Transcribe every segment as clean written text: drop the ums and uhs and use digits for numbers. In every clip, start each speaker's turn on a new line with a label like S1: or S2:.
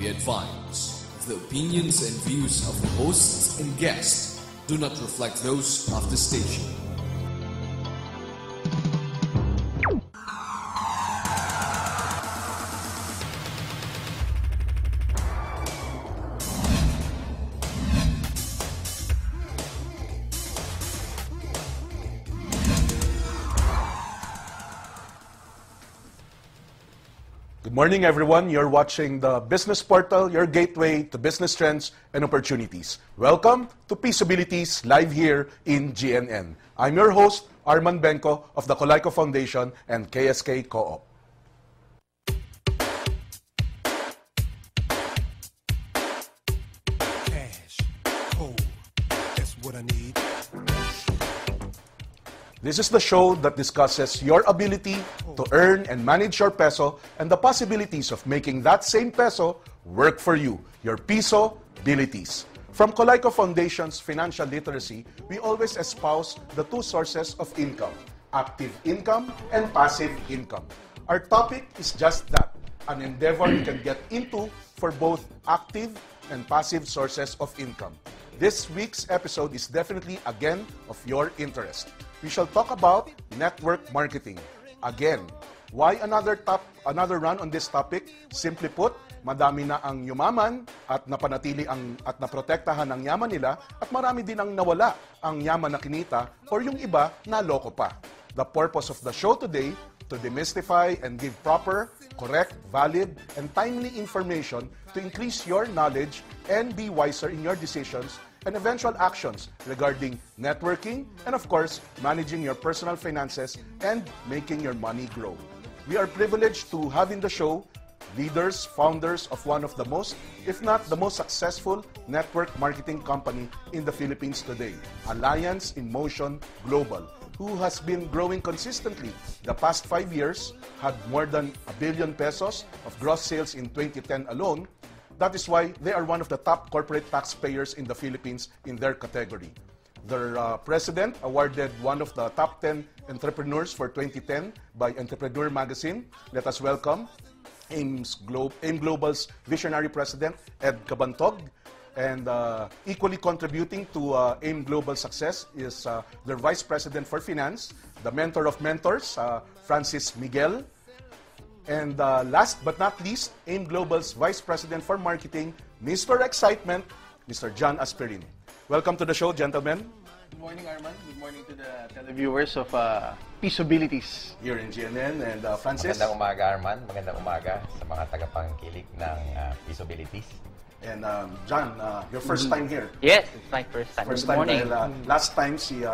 S1: Be advised, the opinions and views of the hosts and guests do not reflect those of the station.
S2: Good morning, everyone. You're watching the Business Portal, your gateway to business trends and opportunities. Welcome to Peaceabilities live here in GNN. I'm your host, Arman Benko of the Colayco Foundation and KSK Co-op.
S3: Cash, cold, that's what I need.
S2: This is the show that discusses your ability to earn and manage your peso and the possibilities of making that same peso work for you, your peso abilities. From Colayco Foundation's financial literacy, we always espouse the two sources of income, active income and passive income. Our topic is just that, an endeavor you can get into for both active and passive sources of income. This week's episode is definitely again of your interest. We shall talk about network marketing. Again, why another run on this topic? Simply put, madami na ang yumaman at napanatili at naprotektahan ang yaman nila at marami din ang nawala ang yaman na kinita or yung iba naloko pa. The purpose of the show today to demystify and give proper, correct, valid, and timely information to increase your knowledge and be wiser in your decisions and eventual actions regarding networking and, of course, managing your personal finances and making your money grow. We are privileged to have in the show leaders, founders of one of the most, if not the most successful network marketing company in the Philippines today, Alliance in Motion Global, who has been growing consistently the past 5 years, had more than 1 billion pesos of gross sales in 2010 alone. That is why they are one of the top corporate taxpayers in the Philippines in their category. Their president awarded one of the top 10 entrepreneurs for 2010 by Entrepreneur Magazine. Let us welcome AIM Global's visionary president, Ed Cabantog. And equally contributing to AIM Global's success is their vice president for finance, the mentor of mentors, Francis Miguel. And last but not least, AIM Global's Vice President for Marketing, Mr. Excitement, Mr. John Asperin. Welcome to the show, gentlemen.
S4: Good morning, Arman. Good morning to the televiewers of Peaceabilities.
S2: Here in GNN. And Francis.
S5: Magandang umaga, Arman. Magandang umaga sa mga tagapangkilik ng Peaceabilities.
S2: And John, your first time here.
S6: Yes, it's my first time.
S2: First
S6: Good
S2: time
S6: morning.
S2: dahil last time si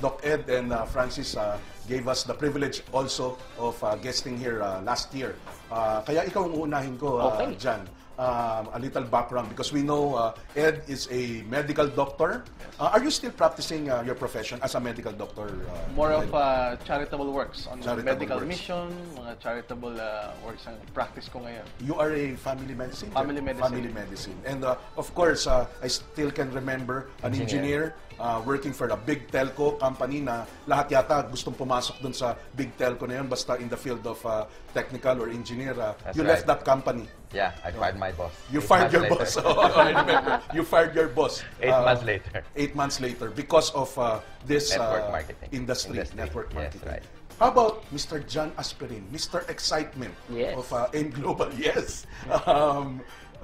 S2: Doc Ed and Francis gave us the privilege also of guesting here last year. Kaya ikaw ang uunahin ko,
S6: Okay.
S2: John. A little background because we know Ed is a medical doctor. Are you still practicing your profession as a medical doctor?
S4: More of
S2: Ed?
S4: charitable works on
S2: Charitable
S4: medical
S2: works.
S4: mission, mga charitable works ang practice ko ngayon.
S2: You are a family medicine?
S4: Family medicine.
S2: Family medicine. And of course, I still can remember an engineer working for a big telco company na lahat yata gustong pumasok dun sa big telco na yun basta in the field of technical or engineer. You left that company.
S5: Yeah, I fired my boss.
S2: You
S5: 8
S2: fired
S5: months
S2: your
S5: later.
S2: boss. Oh, I remember. You fired your boss.
S5: 8 months later.
S2: 8 months later because of this
S5: Network marketing.
S2: industry, network
S5: Yes,
S2: marketing.
S5: right.
S2: How about Mr. John Asperin, Mr. Excitement
S6: Yes.
S2: of AIM Global? Yes.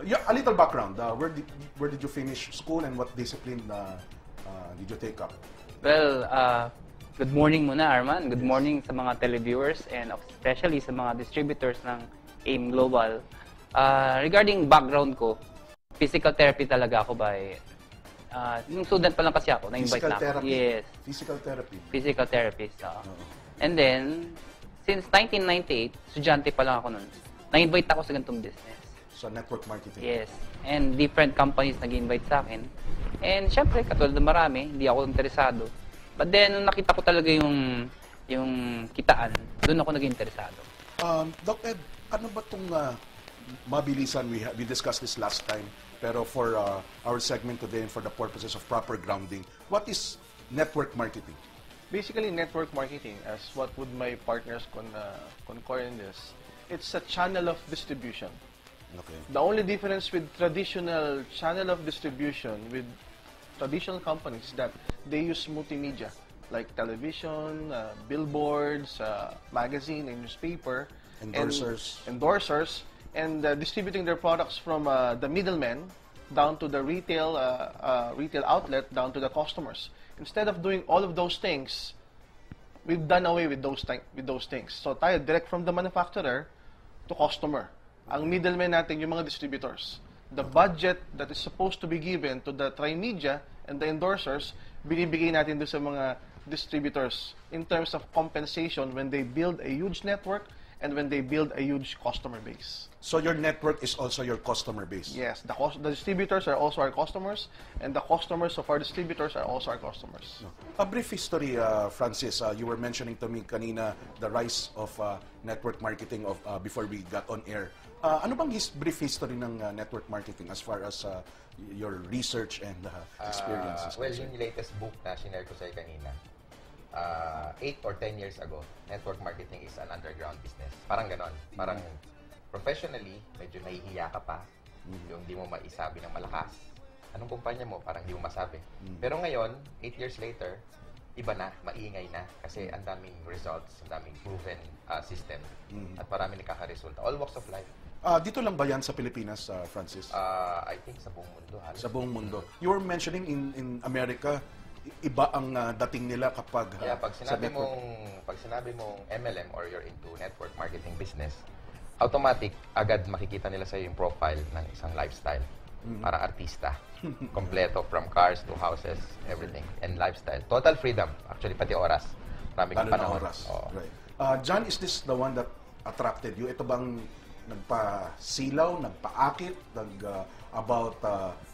S2: Yeah, a little background. Where did you finish school and what discipline did you take up?
S6: Well, good morning muna, Arman. Good morning sa mga televiewers and especially sa mga distributors ng AIM Global. Regarding background ko, physical therapy talaga ako by... yung student pa lang kasi ako, na-invite
S2: Physical
S6: na ako.
S2: therapy?
S6: Yes,
S2: Physical therapy.
S6: physical therapist. And then, since 1998, estudyante pa lang ako nun, na-invite ako sa ganitong business.
S2: So, network marketing.
S6: Yes. And different companies nag-invite sa akin. And syempre, katulad ng marami, hindi ako interesado. But then, nung nakita ko talaga yung kitaan, doon ako naging interesado.
S2: Doc Ed, ano ba itong mabilisan? We discussed this last time, pero for our segment today and for the purposes of proper grounding, what is network marketing?
S4: Basically, network marketing, as what would my partners concur in this, it's a channel of distribution
S2: Okay.
S4: The only difference with traditional channel of distribution with traditional companies is that they use multimedia like television, billboards, magazine, and newspaper,
S2: Endorsers.
S4: and distributing their products from the middlemen down to the retail outlet, down to the customers. Instead of doing all of those things, we've done away with those things. So tayo, direct from the manufacturer to customer. Ang middleman natin, yung mga distributors. The budget that is supposed to be given to the Trimedia and the endorsers, binibigay natin doon sa mga distributors in terms of compensation when they build a huge network and when they build a huge customer base.
S2: So your network is also your customer base.
S4: Yes, the distributors are also our customers, and the customers of our distributors are also our customers.
S2: A brief history, Francis. You were mentioning to me kanina the rise of network marketing before we got on air. Ano bang brief history ng network marketing as far as your research and experiences?
S5: Well, yung latest book na sinare ko sa'yo kanina, 8 or 10 years ago, network marketing is an underground business. Parang ganon. Parang professionally, medyo nahihiya ka pa. Yung di mo maisabi ng malakas. Anong kumpanya mo? Parang di mo masabi. Pero ngayon, 8 years later, iba na, maingay na. Kasi ang daming results, ang daming proven system. At marami nakaka-resulta. All walks of life.
S2: Dito lang ba yan sa Pilipinas, Francis?
S5: I think sa buong mundo. Halos.
S2: Sa buong mundo. You were mentioning in America, iba ang dating nila kapag
S5: Yeah, pag
S2: sa
S5: sinabi
S2: network.
S5: mong MLM or you're into network marketing business, automatic agad makikita nila sa yung profile ng isang lifestyle. Para artista. Kompleto from cars to houses, everything. And lifestyle. Total freedom. Actually, pati oras. Maraming
S2: Lalo na
S5: panahon.
S2: oras.
S5: Oo.
S2: Right. John, is this the one that attracted you? Ito bang nagpa-silaw, nagpa-akit, about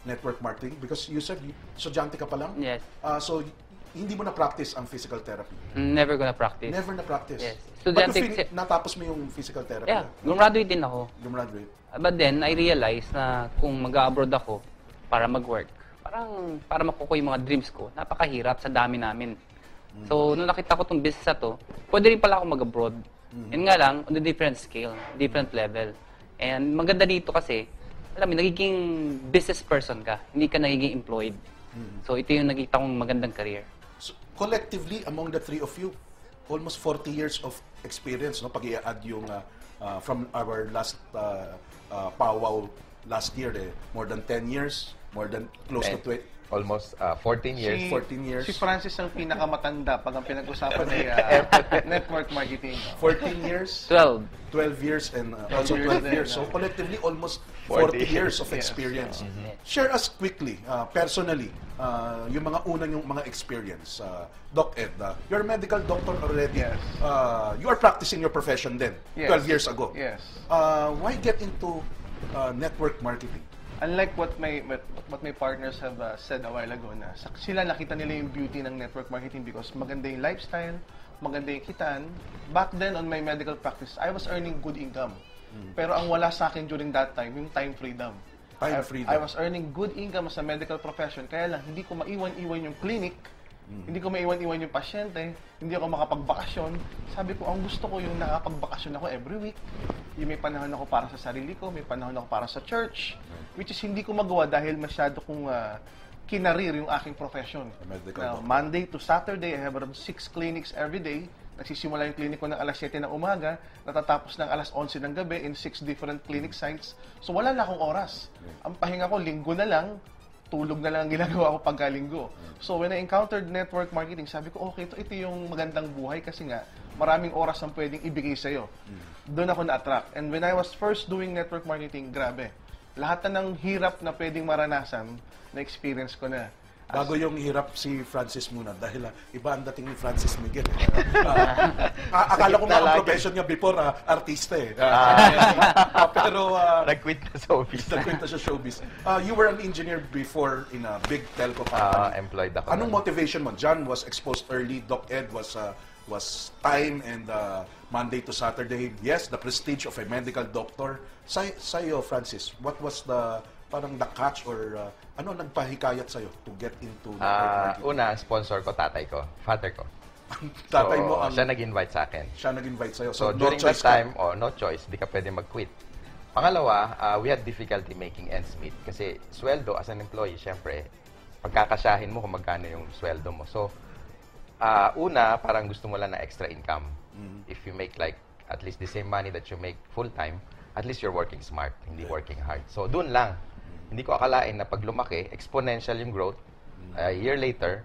S2: network marketing? Because you said, estudyante ka pa lang?
S6: Yes.
S2: So, hindi mo na-practice ang physical therapy?
S6: Never gonna practice.
S2: Never na-practice?
S6: Yes.
S2: But
S6: Estudyante-
S2: natapos mo yung physical therapy?
S6: Yeah, gumraduate din ako.
S2: Gumraduate?
S6: But then, I realized na kung mag-abroad ako para mag-work, parang para makukuha yung mga dreams ko, napakahirap sa dami namin. So, nung nakita ko itong business na to, pwede rin pala ako mag-abroad. Yun nga lang, on a different scale, different level. And maganda dito kasi, alam mo, nagiging business person ka, hindi ka nagiging employed. So, ito yung nakita kong magandang career.
S2: So, collectively, among the three of you, almost 40 years of experience, no? Pag i-add yung from our last powwow last year, more than 10 years, more than close to 20.
S5: Almost 14 years.
S2: 14 years.
S4: Si Francis ang pinakamatanda pag ang pinag-usapan ay network marketing.
S2: 14 years,
S6: 12.
S2: 12 years, and also 12 years. So collectively, almost 40 years of experience. Share us quickly, personally, yung mga unang yung mga experience. Doc Ed, you're a medical doctor already.
S4: Yes.
S2: You are practicing your profession then,
S4: Yes.
S2: 12 years ago.
S4: Yes.
S2: Why get into network marketing?
S4: Unlike what my partners have said a while ago, na sila nakita nila yung beauty ng network marketing because maganda yung lifestyle, maganda yung kitaan. Back then on my medical practice, I was earning good income. Pero ang wala sa akin during that time, yung time freedom.
S2: Time freedom.
S4: I was earning good income as a medical profession, kaya lang hindi ko maiwan-iwan yung clinic, hindi ko maiwan-iwan yung pasyente, hindi ako makapagbakasyon. Sabi ko, ang gusto ko yung nakapagbakasyon ako every week. Yung may panahon ako para sa sarili ko, may panahon ako para sa church, which is hindi ko magawa dahil masyado kong kinarir yung aking profession.
S2: Medical
S4: Now,
S2: doctor.
S4: Monday to Saturday, I have around 6 clinics every day. Nagsisimula yung clinic ko ng alas 7 ng umaga, natatapos ng alas 11 ng gabi in 6 different clinic sites. So wala na akong oras. Ang pahinga ko, linggo na lang, tulog na lang ang ginagawa ko pagkalinggo. So when I encountered network marketing, sabi ko, okay, ito yung magandang buhay kasi nga, maraming oras ang pwedeng ibigay sa'yo. Doon ako na-attract. And when I was first doing network marketing, grabe. Lahat na ng hirap na pwedeng maranasan, na-experience ko na.
S2: Bago yung hirap si Francis muna dahil iba ang dating ni Francis Miguel. Akala ko nga ang profession niya before artista eh. Pero
S5: Nag-quit na sa office.
S2: nagkwenta siya showbiz. You were an engineer before in a big telco company.
S5: Employed ako.
S2: Anong motivation mo? John was exposed early. Doc Ed was time and Monday to Saturday. Yes, the prestige of a medical doctor. Sa'yo, Francis, what was the parang the catch or ano nagpahikayat sa'yo to get into network marketing?
S5: Una, ang sponsor ko, tatay ko, father ko.
S2: Tatay
S5: So,
S2: mo ang
S5: siya nag-invite sa akin.
S2: siya nag-invite sa'yo.
S5: So,
S2: no
S5: during that
S2: choice ka.
S5: time, no choice, di ka pwede mag-quit. Pangalawa, we had difficulty making ends meet. Kasi sweldo as an employee, syempre, pagkakasyahin mo kung magkano yung sweldo mo. So, una, parang gusto mo lang na extra income. If you make like at least the same money that you make full-time, at least you're working smart, hindi working hard. So, doon lang. Hindi ko akalain na pag lumaki, exponential yung growth. A year later,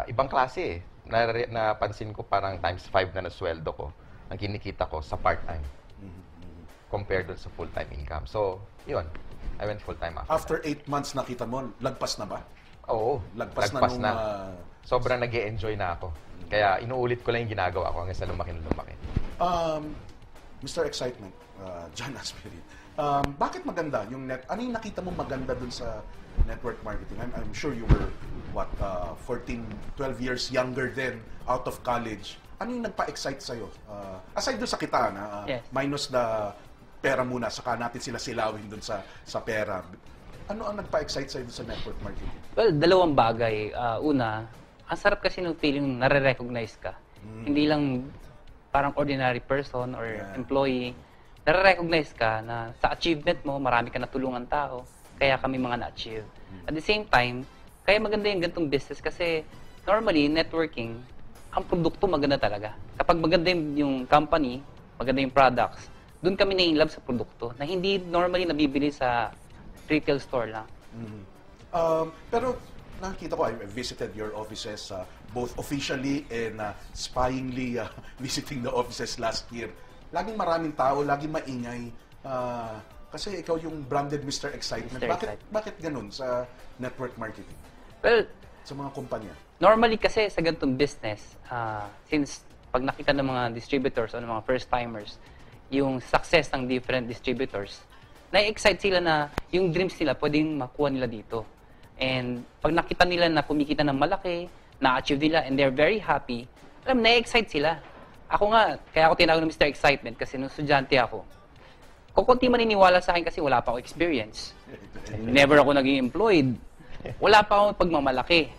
S5: ibang klase eh. Napansin ko parang times 5 na sweldo ko ang kinikita ko sa part-time compared dun sa full-time income. So, yun. I went full-time
S2: After 8 months nakita mo, lagpas na ba?
S5: Oo.
S2: Lagpas na nung,
S5: Sobrang nag-e-enjoy na ako. Kaya inuulit ko lang yung ginagawa ko hanggang sa lumaki na lumaki.
S2: Mr. Excitement, John Aspirin, bakit maganda yung ano yung nakita mo maganda dun sa network marketing? I'm sure you were, 14, 12 years younger then, out of college. Ano yung nagpa-excite sa'yo? Aside dun sa kitaan,
S6: Yes.
S2: minus the pera muna, saka natin sila silawin dun sa pera. Ano ang nagpa-excite sa'yo dun sa network marketing?
S6: Well, dalawang bagay. Una, ang sarap kasi ng feeling nare-recognize ka. Hindi lang parang ordinary person or employee. Nare-recognize ka na sa achievement mo, marami ka natulungan tao, kaya kami mga na-achieve. At the same time, kaya maganda yung ganitong business kasi normally, networking, ang produkto maganda talaga. Kapag maganda yung company, maganda yung products, doon kami na-inlove sa produkto na hindi normally nabibili sa retail store lang.
S2: Pero nakikita ko, I visited your offices both officially and spyingly visiting the offices last year. Laging maraming tao, laging maingay. Kasi ikaw yung branded Mr. Excitement.
S6: Mr.
S2: Bakit ganun sa network marketing?
S6: Well,
S2: Sa mga kumpanya?
S6: normally kasi sa ganitong business, since pag nakita ng mga distributors o ng mga first-timers, yung success ng different distributors, na-excite sila na yung dreams nila pwedeng makuha nila dito. And pag nakita nila na kumikita ng malaki, na-achieve nila, and they're very happy, na-excite sila. Ako nga, kaya ako tinawag ng Mr. Excitement kasi nung estudyante ako, kukunti maniniwala sa akin kasi wala pa ako experience. Never ako naging employed. Wala pa akong pagmamalaki.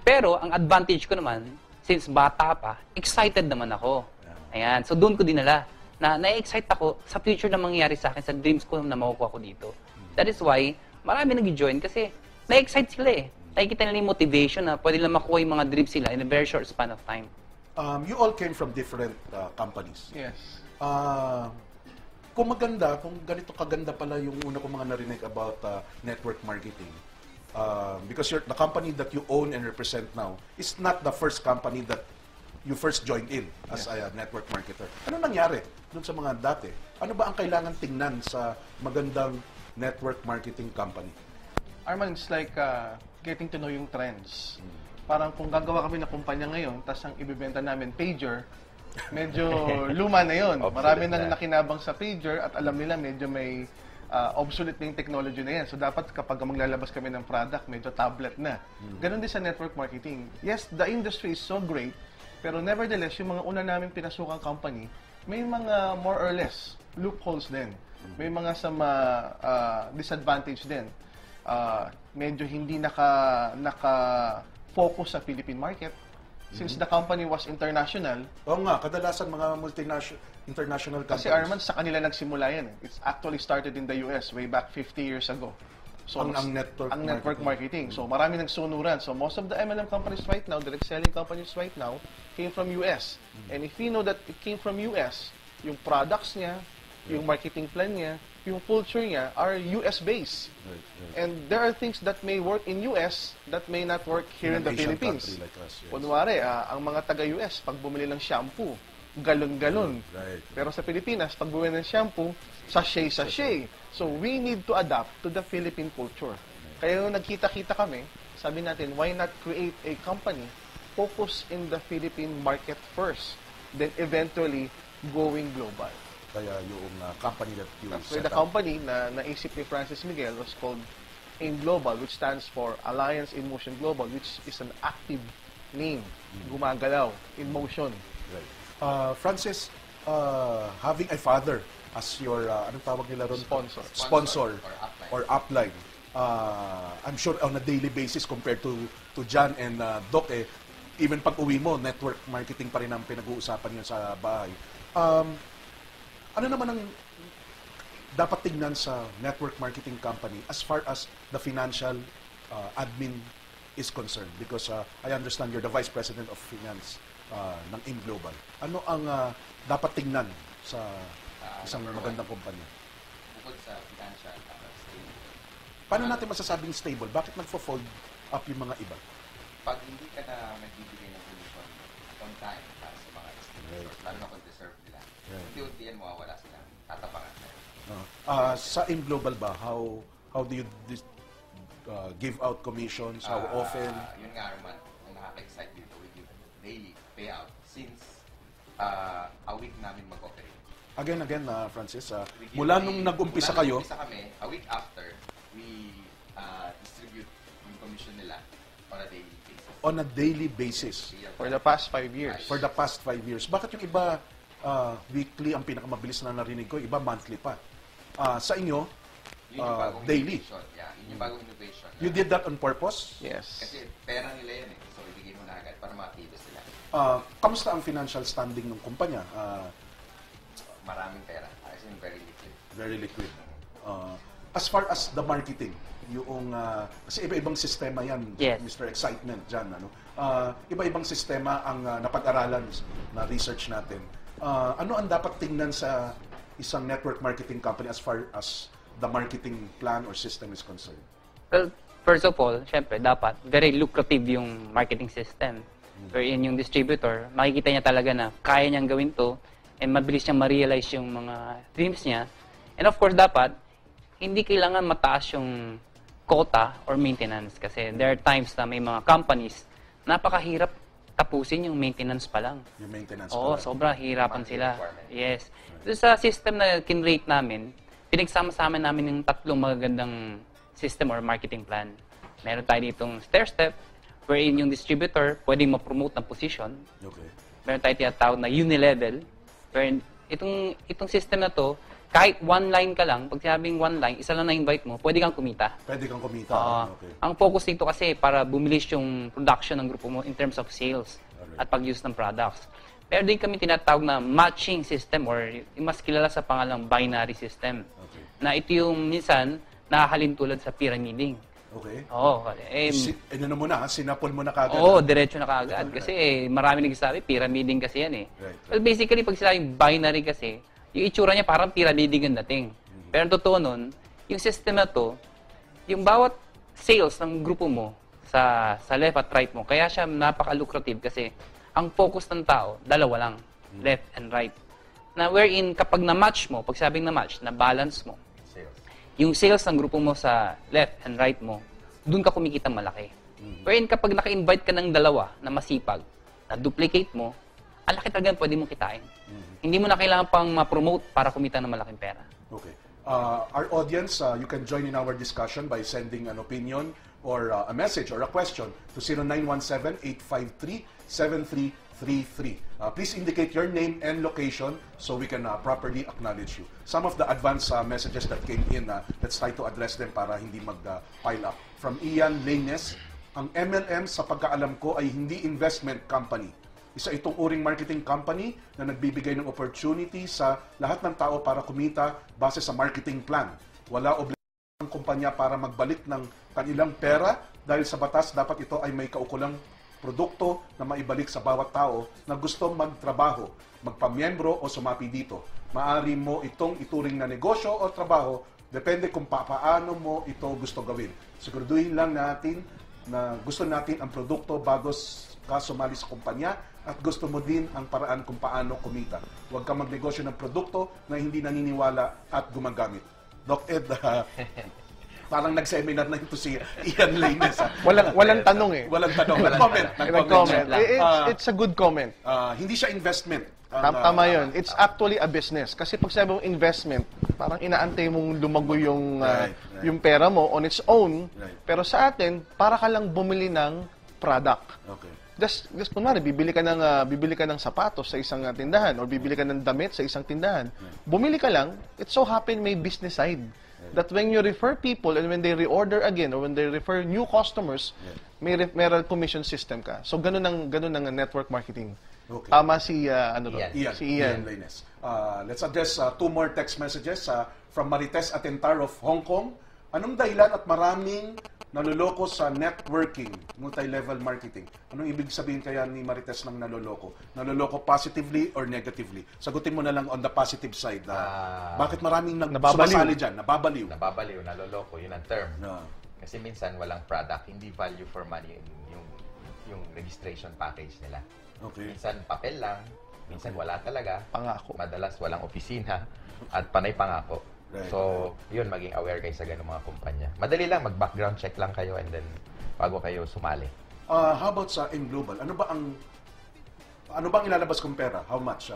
S6: Pero ang advantage ko naman, since bata pa, excited naman ako. Ayan. So doon ko dinala na na-excite ako sa future na mangyayari sa akin, sa dreams ko na makukuha ko dito. That is why marami nag-join kasi na-excite sila eh. Nakikita nila yung motivation na pwede lang makuha yung mga dreams sila in a very short span of time.
S2: You all came from different companies.
S4: Yes.
S2: Kung maganda, kung ganito kaganda pala yung una kong mga narinig about network marketing, because the company that you own and represent now is not the first company that you first joined in as a network marketer. Ano nangyari dun sa mga dati? Ano ba ang kailangan tingnan sa magandang network marketing company?
S4: Arman, it's like getting to know yung trends. Parang kung gagawa kami ng kumpanya ngayon, tas ang ibibenta namin pager, medyo luma na yun. Marami nang nakinabang sa pager at alam nila medyo may obsolete na yung technology na yan. So dapat kapag maglalabas kami ng product, medyo tablet na. Ganon din sa network marketing. Yes, the industry is so great, pero nevertheless, yung mga una namin pinasukang company, may mga more or less loopholes din. May mga disadvantage din. Medyo hindi naka-focus sa Philippine market. Since the company was international.
S2: Oo nga, kadalasan mga international companies.
S4: Kasi Arman, sa kanila nagsimula yan. It's actually started in the US way back 50 years ago. So,
S2: ang network
S4: marketing. So, marami nagsunuran. So, most of the MLM companies right now, direct selling companies right now, came from US. And if you know that it came from US, yung products niya, yung marketing plan niya, yung culture niya are US-based. And there are things that may work in US that may not work here in the Philippines.
S2: Like us, yes.
S4: Kunwari, ang mga taga-US, pag bumili ng shampoo, galon-galon.
S2: Right.
S4: Pero sa Pilipinas, pag bumili ng shampoo, sachet-sachet. So, we need to adapt to the Philippine culture. Kaya nung nagkita-kita kami, sabi natin, why not create a company focus in the Philippine market first, then eventually going global.
S2: Kaya yung company that you
S4: So,
S2: set
S4: the
S2: up.
S4: company na naisip ni Francis Miguel was called AIM Global, which stands for Alliance in Motion Global, which is an active name, gumagalaw, in motion.
S2: Right. Francis, having a father as your, anong tawag nila ron? Sponsor or upline. I'm sure on a daily basis compared to John and Doc, even pag uwi mo, network marketing pa rin ang pinag-uusapan niyo sa bahay. Ano naman ang dapat tingnan sa network marketing company as far as the financial admin is concerned? Because I understand you're the Vice President of Finance ng AIM Global. Ano ang dapat tingnan sa isang magandang kumpanya?
S5: Bukod sa financial, stable.
S2: Paano natin masasabing stable? Bakit nagfo-fold up yung mga iba?
S5: Pag hindi ka na nagbibigay ng commission on time para sa mga distributors, lalo na kung deserve nila, unti-unti yan mawawala sila. Tatapangan na.
S2: Sa AIM Global ba, how do you give out commissions? How often?
S5: Yun nga, Arman, ang nakaka-excite dito, we give daily payout since a week namin mag-operate.
S2: Again, Francis, mula nung nag-umpisa kayo,
S5: Nag-umpisa kami, a week after, we distribute yung commission nila on a daily basis.
S2: on a daily basis
S4: For the past 5 years.
S2: for the past 5 years. Bakit yung iba weekly ang pinakamabilis na narinig ko, iba monthly pa? Sa inyo,
S5: Yun yung bagong
S2: daily.
S5: innovation. Yeah, yun yung bagong innovation.
S2: You did that on purpose?
S4: Yes.
S5: Kasi pera nila yan eh. So, ibigay mo na agad para makilos sila.
S2: Kamusta ang financial standing ng kumpanya?
S5: Maraming pera. As in, very liquid.
S2: Very liquid. As far as the marketing, yung kasi iba-ibang sistema yan,
S6: Yes.
S2: Mr. Excitement dyan, ano? Iba-ibang sistema ang napag-aralan na research natin. Ano ang dapat tingnan sa isang network marketing company as far as the marketing plan or system is concerned?
S6: Well, first of all, syempre, dapat very lucrative yung marketing system. Wherein yung distributor, makikita niya talaga na kaya niyang gawin to and mabilis niyang ma-realize yung mga dreams niya. And of course, dapat, hindi kailangan mataas yung quota or maintenance kasi there are times na may mga companies napakahirap tapusin yung maintenance pa lang.
S2: Yung maintenance
S6: Oo,
S2: pala.
S6: sobrang hirapan
S5: Monthly
S6: sila.
S5: requirement.
S6: Yes. So, sa system na kinrate namin, pinagsama-sama namin yung tatlong magagandang system or marketing plan. Meron tayo ditong stair-step, wherein yung distributor pwedeng ma-promote ng position.
S2: Okay.
S6: Meron tayo tinatawag na unilevel, wherein itong system na to, kahit one line ka lang, pag sinabing one line, isa lang na-invite mo, pwede kang kumita.
S2: Pwede kang kumita. Okay.
S6: Ang focus dito kasi para bumilis yung production ng grupo mo in terms of sales
S2: Alright.
S6: at pag-use ng products. Pero din kami tinatawag na matching system or yung mas kilala sa pangalang binary system.
S2: Okay.
S6: Na ito yung minsan nakahalin tulad sa pyramiding.
S2: Okay.
S6: Oo.
S2: Ano mo na, sinapol mo na kagad.
S6: Oo, diretso na kaagad. Kasi marami nagsasabi, pyramiding kasi yan eh.
S2: Right.
S6: Well, basically, pag sinabing binary kasi, yung itsura niya parang pyramiding ang dating. Pero ang totoo nun, yung system na to, yung bawat sales ng grupo mo sa left at right mo, kaya siya napaka-lucrative kasi ang focus ng tao, dalawa lang, left and right. Na wherein kapag na-match mo, pag sabing na-match, na-balance mo,
S5: Sales.
S6: yung sales ng grupo mo sa left and right mo, doon ka kumikita malaki. Wherein kapag naka-invite ka ng dalawa na masipag, na duplicate mo, ang laki talaga pwede mong kitain. Hindi mo na kailangan pang ma-promote para kumita ng malaking pera.
S2: Okay. Our audience, you can join in our discussion by sending an opinion or a message or a question to 0917-853-7333. Please indicate your name and location so we can properly acknowledge you. Some of the advanced messages that came in, let's try to address them para hindi mag-pile up. From Ian Lanes, ang MLM sa pagkaalam ko ay hindi investment company. Isa itong uring marketing company na nagbibigay ng opportunity sa lahat ng tao para kumita base sa marketing plan. Wala obligasyon ng kumpanya para magbalik ng kanilang pera dahil sa batas dapat ito ay may kaukulang produkto na maibalik sa bawat tao na gusto magtrabaho, magpamiyembro o sumapi dito. Maari mo itong ituring na negosyo o trabaho, depende kung paano mo ito gusto gawin. Siguraduhin lang natin na gusto natin ang produkto bago ka sumali sa kumpanya at gusto mo din ang paraan kung paano kumita. Huwag ka magnegosyo ng produkto na hindi naniniwala at gumagamit. Doc Ed, parang nag-seminar na ito si Ian Lanes.
S4: Walang tanong eh.
S2: Walang tanong. Nag-comment.
S4: Nag-comment. It's a good comment.
S2: Hindi siya investment.
S4: Tama yun. It's actually a business. Kasi pag sabi mong investment, parang inaantay mong lumago yung,
S2: Right.
S4: yung pera mo on its own.
S2: Right.
S4: Pero sa atin, para ka lang bumili ng product.
S2: Okay.
S4: Just kunwari, bibili ka ng sapatos sa isang tindahan or bibili ka ng damit sa isang tindahan. Bumili ka lang, it so happen may business side. That when you refer people and when they reorder again or when they refer new customers, may commission system ka. So ganun ang network marketing.
S2: Okay.
S4: Tama si, ano to?
S5: Ian.
S4: Si Ian.
S2: Lainez. Let's address 2 more text messages from Marites Atentar of Hong Kong. Anong dahilan at maraming naloloko sa networking, multi-level marketing? Anong ibig sabihin kaya ni Marites ng naloloko? Naloloko positively or negatively? Sagutin mo na lang on the positive side. Bakit maraming
S4: Nababaliw.
S2: sumasali dyan? Nababaliw.
S5: Nababaliw, naloloko, yun ang term.
S2: No.
S5: Kasi minsan walang product, hindi value for money yung registration package nila.
S2: Okay.
S5: Minsan papel lang, minsan wala talaga.
S4: Pangako.
S5: Madalas walang opisina at panay pangako.
S2: Right.
S5: So, yun, maging aware kayo sa ganung mga kumpanya. Madali lang, mag-background check lang kayo and then bago kayo sumali.
S2: How about sa In Global? Ano bang ilalabas kong pera? How much?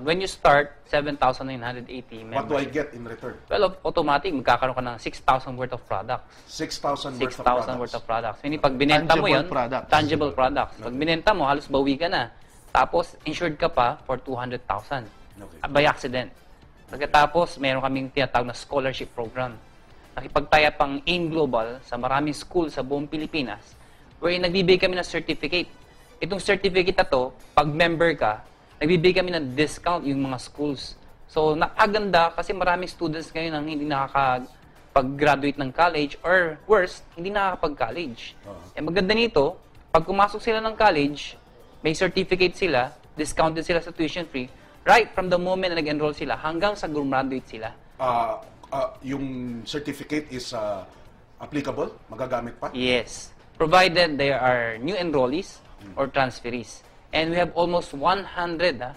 S6: When you start, 7,980 members.
S2: What do I get in return?
S6: Well, automatic, magkakaroon ka ng 6,000 worth of products.
S2: 6,000 worth of
S6: 6,000
S2: products.
S6: worth of products. Meaning, pag binenta mo
S4: Tangible
S6: yun,
S4: products.
S6: tangible products. Pag binenta mo, halos bawi ka na. Tapos, insured ka pa for 200,000
S2: Okay.
S6: by accident. Pagkatapos, meron kaming tinatawag na scholarship program. Nakipagtaya pang AIM Global sa maraming school sa buong Pilipinas, wherein nagbibigay kami ng certificate. Itong certificate na to, pag member ka, nagbibigay kami ng discount yung mga schools. So, napaganda kasi maraming students ngayon ang hindi nakakapag-graduate ng college or worse, hindi nakakapag-college. Eh, maganda nito, pag pumasok sila ng college, may certificate sila, discounted sila sa tuition fee, right from the moment na nag-enroll sila hanggang sa graduate sila.
S2: Yung certificate is applicable? Magagamit pa?
S6: Yes. Provided there are new enrollees or transferees. And we have almost 100 na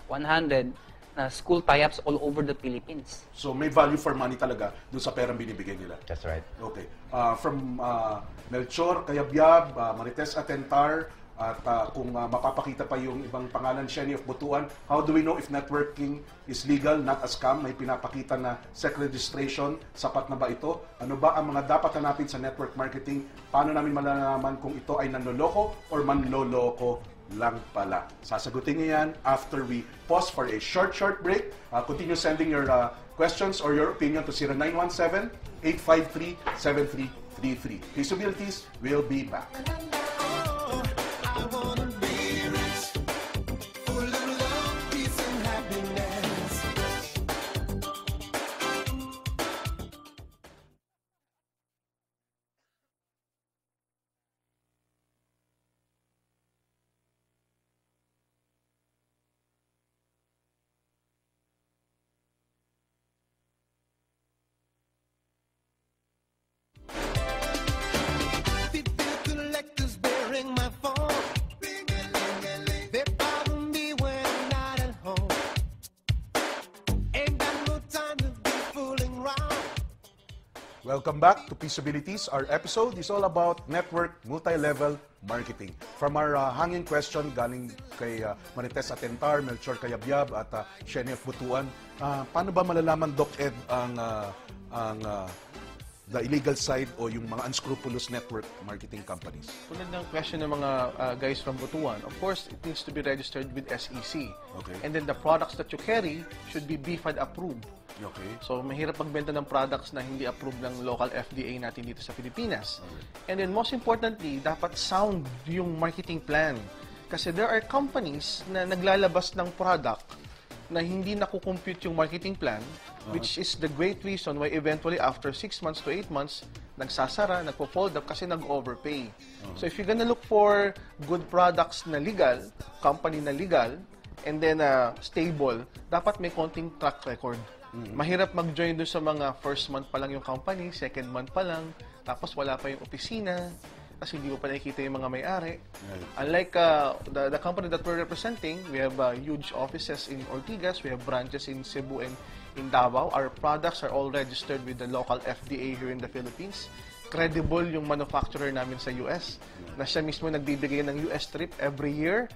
S6: school tie-ups all over the Philippines.
S2: So may value for money talaga doon sa perang binibigay nila.
S5: That's right.
S2: Okay. From Melchor Cayabyab, Marites Atentar, at kung mapapakita pa yung ibang pangalan, Sheni of Butuan, how do we know if networking is legal, not a scam? May pinapakita na SEC registration, sapat na ba ito? Ano ba ang mga dapat hanapin sa network marketing? Paano namin malalaman kung ito ay nanloloko or manloloko lang pala? Sasagutin niyo yan after we pause for a short break. Continue sending your questions or your opinion to 0917-853-7333. Feasibilities will be back.
S3: I wanna be rich, full of love, peace, and happiness. People collectors bearing my phone. They bother me when I'm not at home. Ain't got no time to be fooling around.
S2: Welcome back to Feasibilities. Our episode is all about network multi-level marketing. From our hanging question galing kay Marites Atentar, Melchor Cayabyab at Sheni of Butuan, paano ba malalaman, Doc Ed, ang the illegal side o yung mga unscrupulous network marketing companies?
S4: Tulad ng question ng mga guys from Butuan, of course, it needs to be registered with SEC.
S2: Okay.
S4: And then the products that you carry should be BFAD approved.
S2: Okay.
S4: So, mahirap magbenta ng products na hindi approved ng local FDA natin dito sa Pilipinas. And then, most importantly, dapat sound yung marketing plan. Kasi there are companies na naglalabas ng product na hindi nakukompute yung marketing plan, which is the great reason why eventually after 6 months to 8 months, nagsasara, nagpo-fold up kasi nag-overpay. So if you're gonna look for good products na legal, company na legal, and then stable, dapat may konting track record. Mahirap mag-join doon sa mga first month pa lang yung company, second month pa lang, tapos wala pa yung opisina, kasi hindi mo pa nakikita yung mga may-ari. Unlike the company that we're representing, we have huge offices in Ortigas, we have branches in Cebu and in Davao. Our products are all registered with the local FDA here in the Philippines. Credible yung manufacturer namin sa US, na siya mismo nagbibigay ng US trip every year.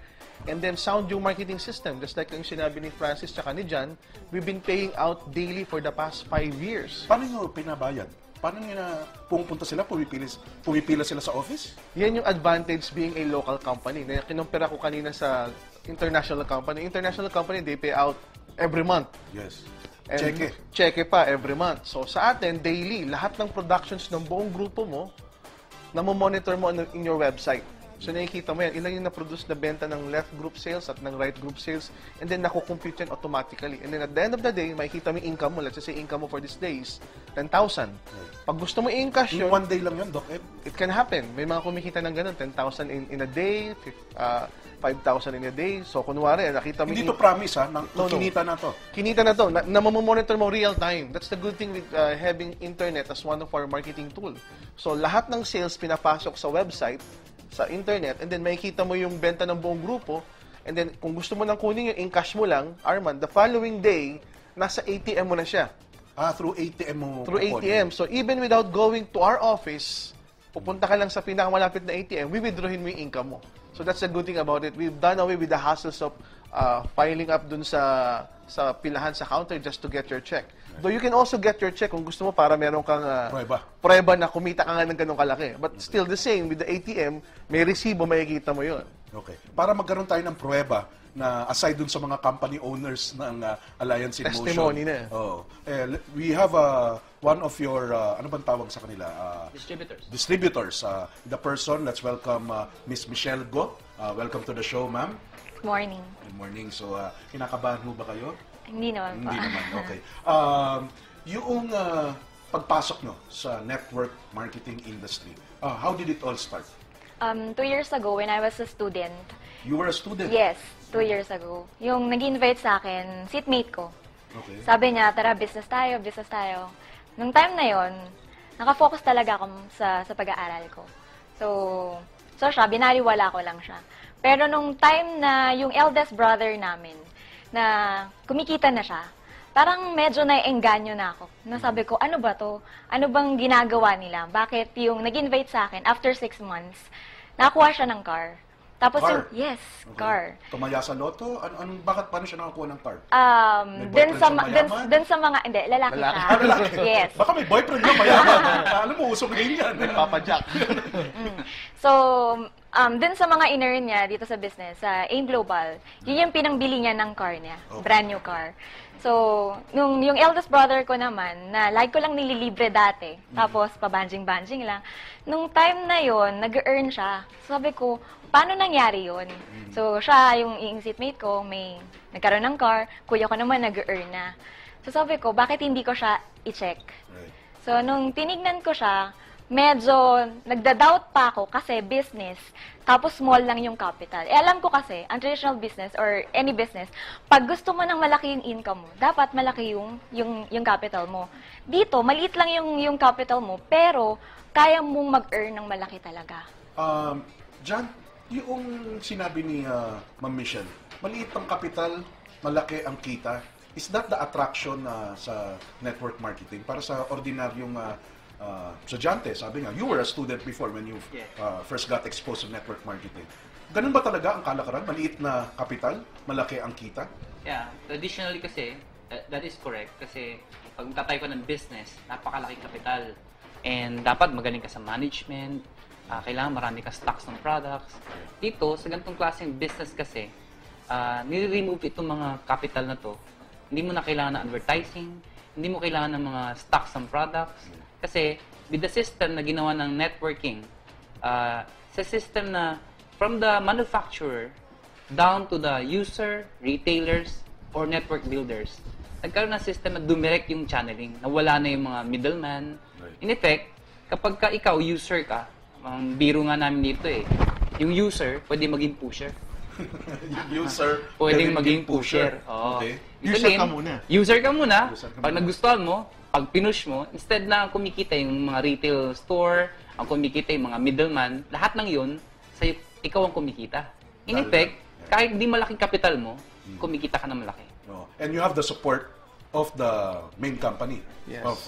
S4: And then sound yung marketing system. Just like yung sinabi ni Francis tsaka ni John, we've been paying out daily for the past 5 years.
S2: Paano nyo pinabayad? Paano nyo na pumunta sila, pumipila sila sa office?
S4: Yan yung advantage being a local company. Na kinumpira ko kanina sa international company. International company, they pay out every month.
S2: Yes.
S4: And
S2: Cheque.
S4: Cheque pa every month. So sa atin, daily, lahat ng productions ng buong grupo mo, namomonitor mo in your website. So nakikita mo yan, ilan yung na-produce na benta ng left group sales at ng right group sales, and then nakukompute yan automatically. And then at the end of the day, makikita mo yung income mo. Let's just say income mo for these days, 10,000. Pag gusto mo i-encash
S2: In
S4: yun,
S2: one day lang yun, Doc Ed.
S4: it can happen. May mga kumikita ng ganun, 10,000 in a day, 5,000 in a day. So kunwari, nakita mo
S2: Hindi
S4: yung
S2: to promise, ha? Nang,
S4: No, no.
S2: kinita na to.
S4: kinita na to, na mamomonitor mo real time. That's the good thing with having internet as one of our marketing tool. So lahat ng sales pinapasok sa website, sa internet, and then makikita mo yung benta ng buong grupo, and then kung gusto mo nang kunin yung in-cash mo lang, Arman, the following day, nasa ATM mo na siya.
S2: Through ATM mo.
S4: Through
S2: kukunin.
S4: ATM. So even without going to our office, pupunta ka lang sa pinakamalapit na ATM, withdrawin mo yung income mo. So that's the good thing about it. We've done away with the hassles of piling up dun sa pilahan sa counter just to get your check. Though you can also get your check kung gusto mo para meron kang prueba na kumita ka nga ng ganong kalaki. But still the same, with the ATM, may resibo, makikita mo yun.
S2: Okay. Para magkaroon tayo ng pruweba na aside dun sa mga company owners ng Alliance in Motion.
S4: Testimony na.
S2: Oh. We have one of your, ano bang tawag sa kanila? Distributors. The person, let's welcome Miss Michelle Go. Welcome to the show, ma'am.
S7: Good morning.
S2: Good morning. So, kinakabahan mo ba kayo?
S7: Hindi naman po.
S2: Hindi naman, okay. Yung pagpasok nyo sa network marketing industry, how did it all start?
S7: 2 years ago, when I was a student,
S2: You were a student?
S7: yes, 2 years ago, yung nag-invite sa akin, seatmate ko.
S2: Okay.
S7: Sabi niya, tara, business tayo, business tayo. Nung time na yon, nakafocus talaga ako sa pag-aaral ko. So siya, binaliwala ko lang siya. Pero nung time na yung eldest brother namin, na kumikita na siya, parang medyo naiengganyo na ako. Nasabi ko, ano ba to? Ano bang ginagawa nila? Bakit yung nag-invite sa akin, after 6 months, nakuha siya ng car. Tapos
S2: Car?
S7: yung, yes, car.
S2: Tumaya sa loto? Bakit paano siya nakakuha ng car? May
S7: Dun
S2: boyfriend
S7: sa,
S2: siya mayaman?
S7: dun sa mga, hindi, lalaki
S4: Lalaki.
S7: siya.
S2: Lalaki?
S7: Yes.
S2: Baka may boyfriend na mayaman. Alam mo, uso ngayon yan.
S4: Papa Jack.
S7: So, dun sa mga in-earn niya dito sa business, sa AIM Global, yun yung pinangbili niya ng car niya. Brand new car. So, yung eldest brother ko naman, na like ko lang nililibre dati, tapos pabanjing-banjing lang, nung time na yon nag-earn siya. Sabi ko, paano nangyari yon? So, siya, yung seatmate ko, may nagkaroon ng car, kuya ko naman nag-earn na. So, sabi ko, bakit hindi ko siya i-check?
S2: Right.
S7: So, nung tinignan ko siya, medyo nagda-doubt pa ako kasi business, tapos small lang yung capital. Alam ko kasi, ang traditional business or any business, pag gusto mo ng malaki yung income mo, dapat malaki yung capital mo. Dito, maliit lang yung capital mo, pero kaya mong mag-earn ng malaki talaga.
S2: John, yung sinabi ni Ma'am Michelle, maliit ang kapital, malaki ang kita. Is that the attraction sa network marketing? Para sa ordinaryong estudyante, sabi nga, you were a student before when you first got exposed to network marketing. Ganun ba talaga ang kalakaran? Maliit na kapital, malaki ang kita?
S6: Yeah, traditionally kasi, that is correct. Kasi pag tatay ko ng business, napakalaking kapital. And dapat magaling ka sa management, kailangan marami ka stocks ng products. Dito, sa ganitong klaseng business kasi, nire-remove itong mga capital na to. Hindi mo na kailangan ng advertising, hindi mo kailangan ng mga stocks ng products. Kasi with the system na ginawa ng networking, sa system na from the manufacturer down to the user, retailers, or network builders, nagkaroon ng system na dumirect yung channeling, na wala na yung mga middleman. In effect, kapag ka ikaw, user ka, ang biro nga namin dito yung user, pwede maging pusher.
S2: User,
S6: Pwedeng maging pusher. Oo.
S2: Okay.
S4: User ka muna.
S6: User ka muna.
S2: User ka
S6: Pag
S2: muna.
S6: nagustuhan mo, pag pinush mo, instead na ang kumikita yung mga retail store, ang kumikita yung mga middleman, lahat ng yun, sa'yo, ikaw ang kumikita. In
S2: Dahil
S6: effect,
S2: lang.
S6: kahit di malaking kapital mo, kumikita ka na malaki.
S2: No. And you have the support of the main company.
S4: Yes.
S2: Of,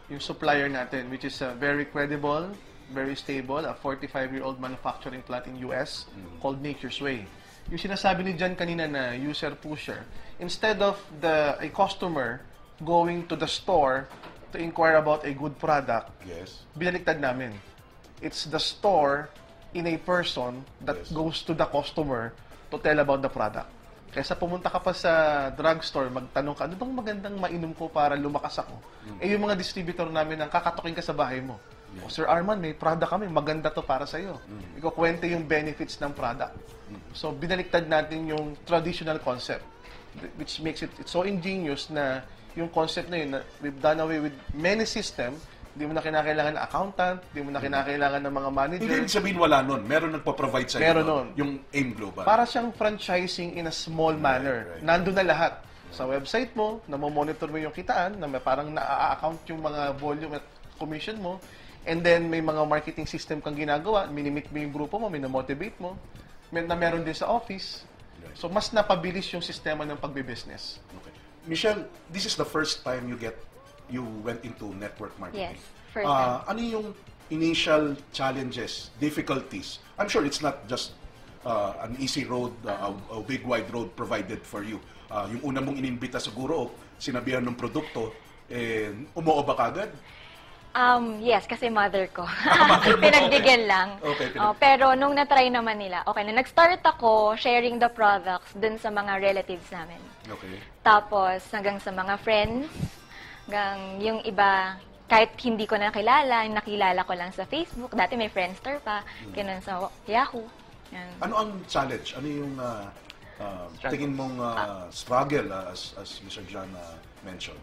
S4: Yung supplier natin, which is very credible, very stable, a 45-year-old manufacturing plant in US called Nature's Way. Yung sinasabi ni John kanina na user pusher, instead of a customer going to the store to inquire about a good product,
S2: yes.
S4: binaliktad namin. It's the store in a person that
S2: Yes.
S4: goes to the customer to tell about the product. Kaysa pumunta ka pa sa drugstore, magtanong ka, ano bang magandang mainom ko para lumakas ako? Eh yung mga distributor namin ang kakatukin ka sa bahay mo. O, Sir Arman, may product kami, maganda to para sa'yo. Ikukwente yung benefits ng product. So, binaliktad natin yung traditional concept, which makes it's so ingenious na yung concept na yun, na we've done away with many system. Hindi mo na kinakailangan ng accountant, hindi mo na kinakailangan ng mga manager.
S2: Hindi ibig sabihin wala nun. Meron nagpo-provide sa'yo.
S4: Meron
S2: nun,
S4: nun.
S2: Yung AIM Global.
S4: Para siyang franchising in a small manner.
S2: right.
S4: Nandun na lahat. Sa website mo, namomonitor mo yung kitaan, na parang na-account yung mga volume at commission mo. And then, may mga marketing system kang ginagawa. Minimit mo yung grupo mo, minamotivate mo. Na meron din sa office. So, mas napabilis yung sistema ng pagbe-business.
S2: Okay. Michelle, this is the first time you went into network marketing.
S7: Yes, first time.
S2: Ano yung initial challenges, difficulties? I'm sure it's not just an easy road, a big wide road provided for you. Yung una mong inimbita siguro, sinabihan ng produkto, umuo ba kagad?
S7: Yes, kasi mother ko. Pinagbigyan lang.
S2: Okay,
S7: pero nung na-try naman nila, okay na. Nag-start ako sharing the products dun sa mga relatives namin.
S2: Okay.
S7: Tapos, hanggang sa mga friends, hanggang yung iba, kahit hindi ko na nakilala ko lang sa Facebook. Dati may Friendster pa, ganun sa Yahoo. Yan.
S2: Ano ang challenge? Ano yung tingin mong struggle as Mr. John mentioned?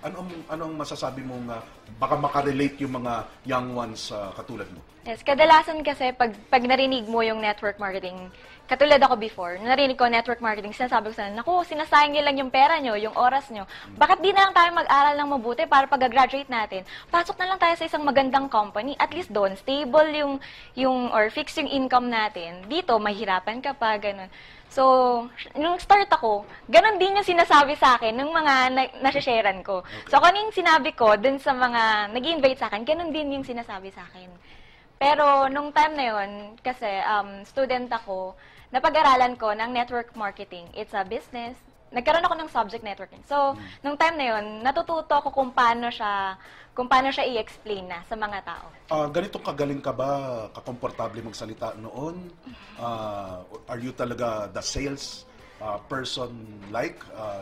S2: Anong masasabi mong baka makarelate yung mga young ones katulad mo?
S7: Yes, kadalasan kasi pag narinig mo yung network marketing, katulad ako before, narinig ko network marketing, sinasabi ko sa nila, naku, sinasayang niyo lang yung pera nyo, yung oras nyo. Bakit di na lang tayo mag-aral ng mabuti para pag-graduate natin? Pasok na lang tayo sa isang magandang company. At least doon, stable or fixed yung income natin. Dito, mahirapan ka pa, ganun. So, nung start ako, ganun din yung sinasabi sa akin ng mga nasasharean ko. So, kung ano yung sinabi ko dun sa mga nag-invite sa akin, ganun din yung sinasabi sa akin. Pero, nung time na yun, kasi student ako, napag-aralan ko ng network marketing. It's a business. Nagkaroon ako ng subject networking. So, nung time na yun, natututo ako kung paano siya i-explain na sa mga tao.
S2: Ganitong kagaling ka ba, kakomportable magsalita noon? Are you talaga the sales person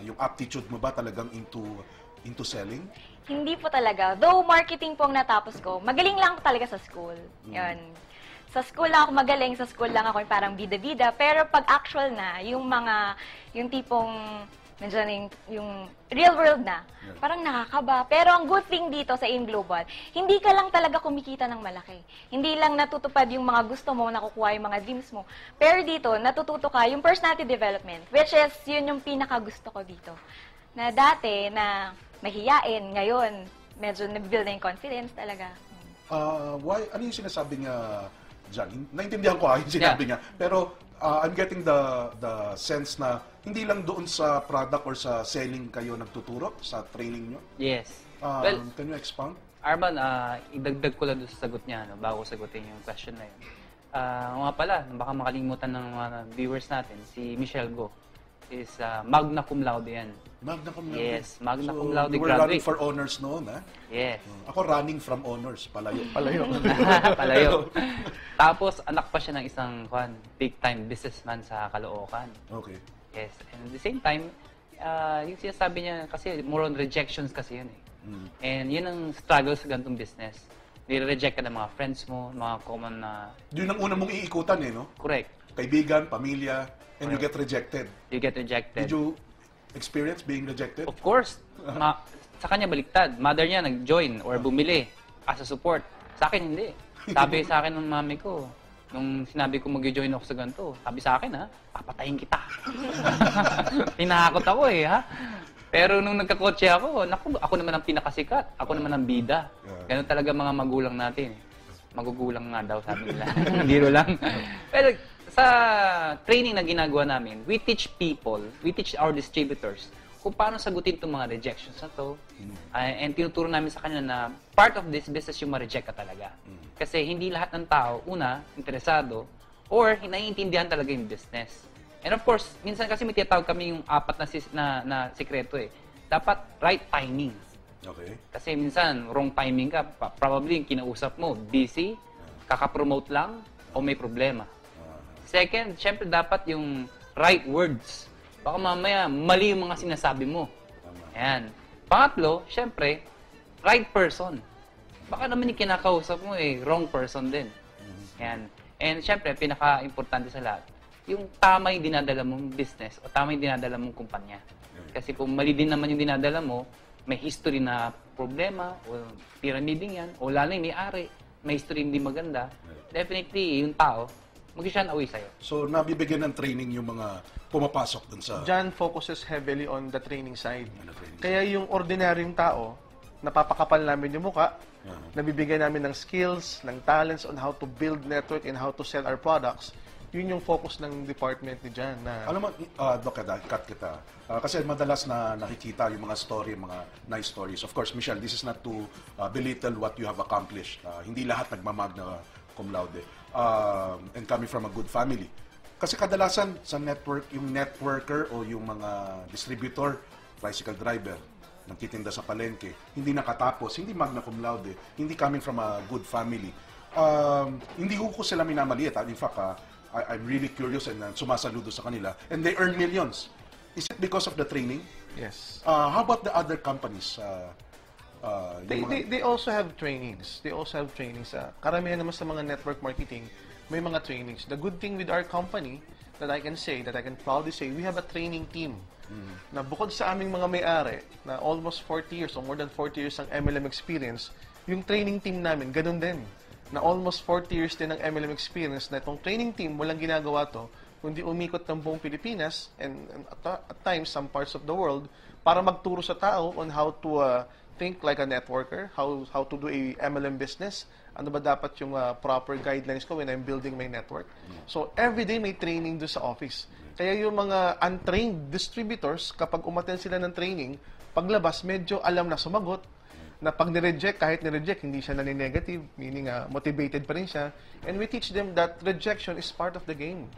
S2: yung aptitude mo ba talagang into selling?
S7: Hindi po talaga. Though marketing po ang natapos ko, magaling lang ako talaga sa school. Yun. Sa school lang ako magaling, sa school lang ako parang bida-bida. Pero pag actual na, yung tipong, medyo yung real world na, parang nakakaba. Pero ang good thing dito sa AIM Global, hindi ka lang talaga kumikita ng malaki. Hindi lang natutupad yung mga gusto mo, nakukuha yung mga dreams mo. Pero dito, natututo ka yung personality development, which is yun yung pinaka-gusto ko dito. Na dati, na mahiyain, ngayon, medyo nabuild na yung confidence talaga.
S2: Ano yung sinasabi niya dyan? Naintindihan ko yung sinabi niya. Pero I'm getting the sense na hindi lang doon sa product or sa selling kayo nagtuturo sa training nyo.
S6: Yes.
S2: Can you expound?
S6: Arman, idagdag ko lang doon sa sagot niya, bago sagutin yung question na yun. Nga pala, baka makalimutan ng mga viewers natin, si Michelle Go is magna cum laude yan.
S2: Magna cum laude?
S6: Yes, magna cum laude
S2: you were
S6: graduate.
S2: running for honors noon, ha?
S6: Yes.
S2: Ako running from honors, palayo.
S6: Palayo. Tapos, anak pa siya ng isang big-time businessman sa Caloocan.
S2: Okay.
S6: Yes. And at the same time, yung sinasabi niya, kasi more on rejections kasi yun eh. And yun ang struggle sa ganitong business. Nire-reject ka ng mga friends mo, mga common na...
S2: Yun ang una mong iikutan no?
S6: Correct.
S2: Kaibigan, pamilya, and you get rejected.
S6: You get rejected.
S2: Did you experience being rejected?
S6: Of course. Sa kanya baliktad. Mother niya nag-join or bumili as a support. Sa akin, hindi. Sabi sa akin ng mami ko, nung sinabi ko mag-join ako sa ganito, sabi sa akin, papatayin kita. Tinakot ako ha. Pero nung nagkakotse ako, ako naman ang pinakasikat. Ako naman ang bida. Ganun talaga mga magulang natin. Magugulang nga daw, sabi nila. Biro lang. Pero sa training na ginagawa namin, we teach our distributors kung paano sagutin itong mga rejections na to. And tinuturo namin sa kanila na part of this business yung ma-reject ka talaga. Kasi hindi lahat ng tao, una, interesado, or naiintindihan talaga yung business. And of course, minsan kasi may tinatawag kami yung apat na sikreto eh. Dapat right timing.
S2: Okay.
S6: Kasi minsan, wrong timing ka. Probably yung kinausap mo, busy, kakapromote lang, o may problema. Second, syempre dapat yung right words. Baka mamaya, mali yung mga sinasabi mo. Ayan. Pangatlo, syempre, right person. baka naman yung kinakausap mo wrong person din. Yan. And syempre, pinaka-importante sa lahat, yung tama yung dinadala mong business o tama yung dinadala mong kumpanya. Kasi kung mali din naman yung dinadala mo, may history na problema o pyramiding yan, o lalo yung may-ari, may history hindi maganda, definitely yung tao, mag-shun away sa'yo.
S2: So, nabibigyan ng training yung mga pumapasok dun sa...
S4: John focuses heavily on the training side.
S2: On the training
S4: Kaya yung ordinaryong tao, napapakapal namin yung muka, nabibigyan namin ng skills, ng talents on how to build network and how to sell our products. Yun yung focus ng department ni John. Na,
S2: Alam mo, Doc, cut kita. Kasi madalas na nakikita yung mga story, mga nice stories. Of course, Michelle, this is not to belittle what you have accomplished. Hindi lahat nagmamagna cum laude. And coming from a good family. Kasi kadalasan sa network, yung networker o yung mga distributor, tricycle driver, nagtitinda sa palengke, hindi nakatapos, hindi magna cum laude, hindi coming from a good family. Hindi ko sila minamaliit. In fact, I'm really curious and sumasaludo sa kanila. And they earn millions. Is it because of the training?
S4: yes.
S2: How about the other companies?
S4: They also have trainings. They also have trainings. Karamihan naman sa mga network marketing, may mga trainings. The good thing with our company that I can say, that I can proudly say, we have a training team. Na bukod sa aming mga may-ari, na almost 40 years or more than 40 years ang MLM experience, yung training team namin, ganun din. Na almost 40 years din ang MLM experience, na itong training team, walang ginagawa to, kundi umikot ng buong Pilipinas and at times some parts of the world para magturo sa tao on how to think like a networker, how to do a MLM business, ano ba dapat yung proper guidelines ko when I'm building my network. So every day may training doon sa office. Kaya yung mga untrained distributors, kapag umattend sila ng training, paglabas medyo alam na sumagot, na pag nireject, kahit nireject, hindi siya nani-negative, meaning motivated pa rin siya. And we teach them that rejection is part of the game.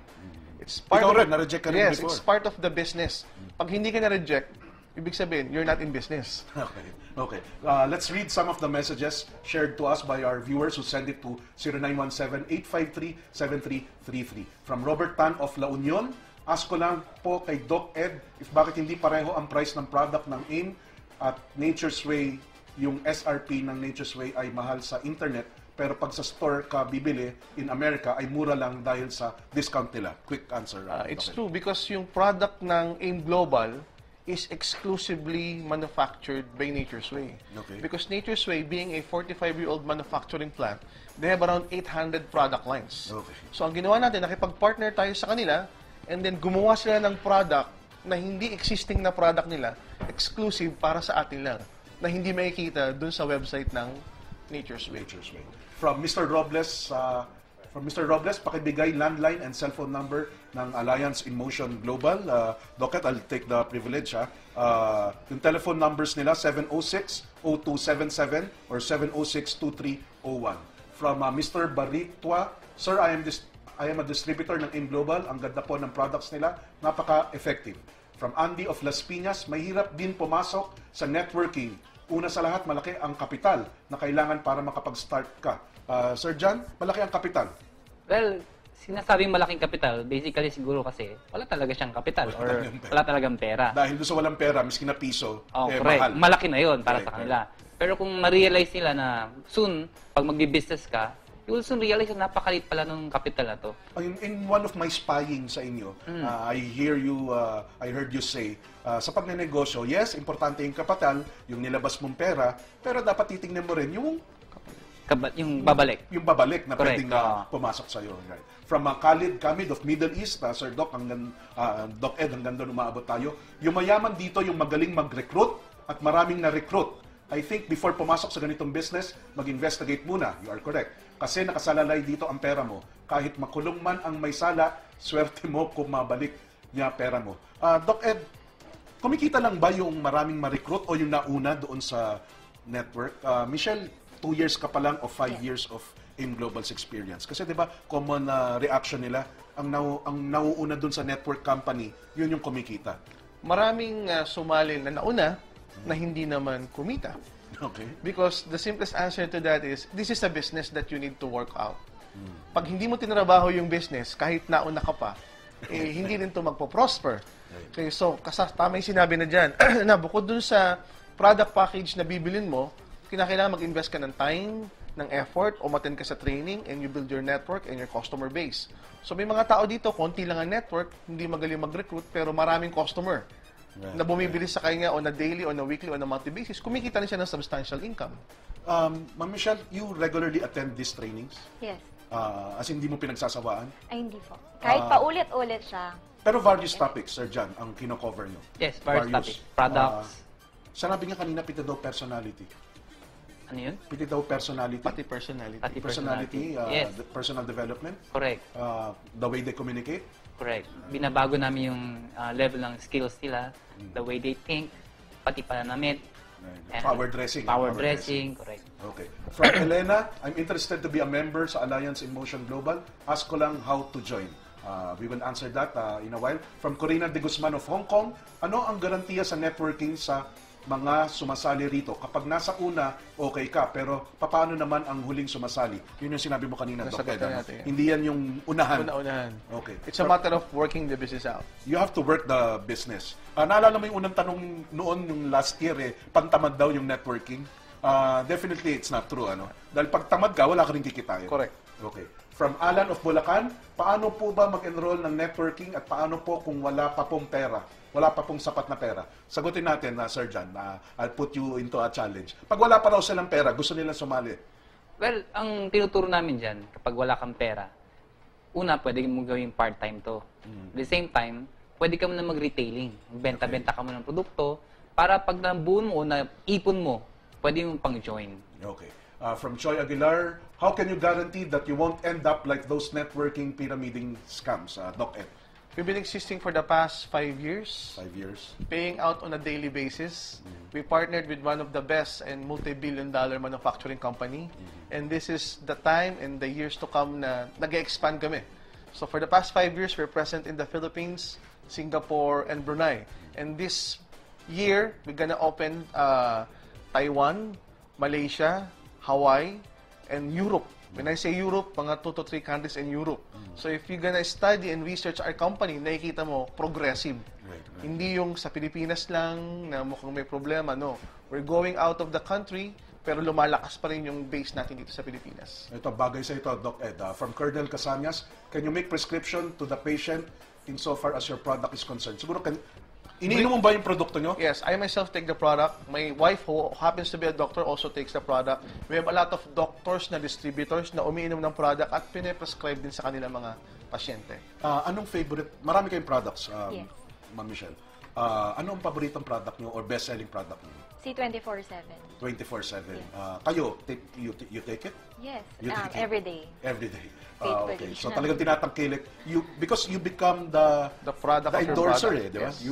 S4: It's part
S2: Ikaw
S4: of,
S2: rin, na-reject ka rin
S4: yes,
S2: before.
S4: it's part of the business. Pag hindi ka na-reject, ibig sabihin, you're not in business.
S2: Okay. Let's read some of the messages shared to us by our viewers who send it to 0917-853-7333. From Robert Tan of La Union, ask ko lang po kay Doc Ed if bakit hindi pareho ang price ng product ng AIM at Nature's Way, yung SRP ng Nature's Way ay mahal sa internet, pero pag sa store ka bibili in America ay mura lang dahil sa discount nila. Quick answer.
S4: It's
S2: Doc Ed.
S4: true because yung product ng AIM Global is exclusively manufactured by Nature's Way.
S2: Okay.
S4: Because Nature's Way, being a 45-year-old manufacturing plant, they have around 800 product lines.
S2: Okay.
S4: So ang ginawa natin, nakipag-partner tayo sa kanila, and then gumawa sila ng product na hindi existing na product nila, exclusive para sa atin lang, na hindi makikita dun sa website ng Nature's Way.
S2: Nature's Way. From Mr. Robles, pakibigay landline and cellphone number ng Alliance in Motion Global. Docket, I'll take the privilege. Yung telephone numbers nila, 706-0277 or 706-2301. From Mr. Baritwa, Sir, I am a distributor ng AIM Global. Ang ganda po ng products nila. Napaka-effective. From Andy of Las Piñas, mahirap din pumasok sa networking. Una sa lahat, malaki ang kapital na kailangan para makapag-start ka. Sir John, malaki ang kapital.
S6: Well, sinasabing malaking kapital, basically siguro kasi wala talaga siyang kapital or wala talagang pera.
S2: Dahil doon sa walang pera, miskin na piso,
S6: Correct.
S2: mahal.
S6: Malaki na yun para
S2: Correct,
S6: sa kanila. Pero kung ma-realize nila na soon, pag magbi-business ka, you will soon realize na napakalit pala ng kapital na to.
S2: In one of my spying sa inyo, I heard you say, sa pagnenegosyo, yes, importante yung kapital, yung nilabas mong pera, pero dapat titingnan mo rin yung
S6: Yung babalik.
S2: Yung babalik na
S6: Correct.
S2: pwedeng pumasok sa iyo. Right? From Khalid Kamid of Middle East, Sir Doc, Doc Ed, hanggang doon umaabot tayo. Yung mayaman dito, yung magaling mag-recruit at maraming na-recruit. I think before pumasok sa ganitong business, mag-investigate muna. You are correct. Kasi nakasalalay dito ang pera mo. Kahit makulong man ang may sala, swerte mo kung mabalik niya pera mo. Doc Ed, kumikita lang ba yung maraming ma-recruit o yung nauna doon sa network? Michelle, 2 years ka pa lang o 5 years of AIM Global's experience. Kasi 'di ba, common reaction nila, ang nauuna doon sa network company, yun yung kumikita.
S4: Maraming sumali na nauna na hindi naman kumita.
S2: Okay.
S4: Because the simplest answer to that is, this is a business that you need to work out. Pag hindi mo tinrabaho yung business, kahit nauna ka pa, hindi rin to magpo-prosper. Okay, so, tama yung sinabi na dyan, na bukod dun sa product package na bibilin mo, kinakailangan mag-invest ka ng time, ng effort, umattend ka sa training, and you build your network and your customer base. So may mga tao dito, konti lang ang network, hindi magaling mag-recruit, pero maraming customer na bumibili sa kanya on a daily, on a weekly, on a monthly basis. Kumikita na siya ng substantial income.
S2: Ma'am Michelle, you regularly attend these trainings?
S7: Yes.
S2: As in, hindi mo pinagsasawaan?
S7: Ay, hindi po. Kahit paulit-ulit siya.
S2: Pero various topics, Sir John, ang kino-cover nyo.
S6: Yes, various topics. Products.
S2: Sinabi niya kanina, piti daw personality.
S6: Ano yun?
S2: Piti daw personality.
S4: Pati personality.
S6: Pati
S2: Personality,
S6: Yes.
S2: the personal development,
S6: Correct.
S2: the way they communicate.
S6: Correct. Binabago namin yung level ng skills nila, the way they think, pati pananamit. and
S2: Power dressing.
S6: Power dressing, correct.
S2: Okay. From Elena, I'm interested to be a member sa Alliance in Motion Global. Ask ko lang how to join. We will answer that in a while. From Corina de Guzman of Hong Kong, ano ang garantiya sa networking sa mga sumasali rito? Kapag nasa una, okay ka, pero paano naman ang huling sumasali? Yun yung sinabi mo kanina, Doc
S4: Nasagot
S2: Ed,
S4: na
S2: ano?
S4: natin yan.
S2: Hindi yan yung unahan.
S4: Una-unahan.
S2: Okay.
S4: It's a matter of working the business out.
S2: You have to work the business. Naalala mo yung unang tanong noon, yung last year, pantamad daw yung networking. Definitely, it's not true. Ano? Dahil pag tamad ka, wala ka rin kikitain.
S4: Correct.
S2: Okay. From Alan of Bulacan, paano po ba mag-enroll ng networking at paano po kung wala pa pong pera? Wala pa pong sapat na pera. Sagutin natin, Sir John. I'll put you into a challenge. Pag wala pa raw silang pera, gusto nilang sumali.
S6: Well, ang tinuturo namin dyan, kapag wala kang pera, una, pwede mo gawing part-time to. At the same time, pwede ka muna mag-retailing. Benta-benta ka muna ng produkto para pag nabuo mo o naipon mo, pwede mo pang-join.
S2: Okay. From Choi Aguilar, how can you guarantee that you won't end up like those networking pyramiding scams, Doc Ed?
S4: We've been existing for the past 5 years.
S2: 5 years.
S4: Paying out on a daily basis. We partnered with one of the best and multi-billion-dollar manufacturing company. And this is the time and the years to come na nag-expand kami. So for the past 5 years, we're present in the Philippines, Singapore, and Brunei. And this year, we're gonna open Taiwan, Malaysia, Hawaii, and Europe. When I say Europe, mga 2 to 3 countries in Europe. So if you're gonna study and research our company, nakikita mo, progressive.
S2: Right.
S4: Hindi yung sa Pilipinas lang na mukhang may problema, no. We're going out of the country, pero lumalakas pa rin yung base natin dito sa Pilipinas.
S2: Ito, bagay sa ito, Doc Ed. From Colonel Casanyas, can you make prescription to the patient insofar as your product is concerned? Siguro, iniinom mo ba yung produkto nyo?
S4: Yes, I myself take the product. My wife, who happens to be a doctor, also takes the product. We have a lot of doctors na distributors na umiinom ng product at pine-prescribe din sa kanilang mga pasyente.
S2: Anong favorite? Marami kayong products,
S7: Yes.
S2: Ma'am Michelle. Anong paboritong product nyo or best-selling product nyo?
S7: C24/7.
S2: 24/7. Kayo, you take it?
S7: Yes.
S2: You take it?
S7: Every day.
S2: Every day.
S7: Faithfully.
S2: Okay. So talagang tinatangkilik. Because you become the
S4: product of your
S2: endorser,
S4: product.
S2: di ba?
S4: Yes.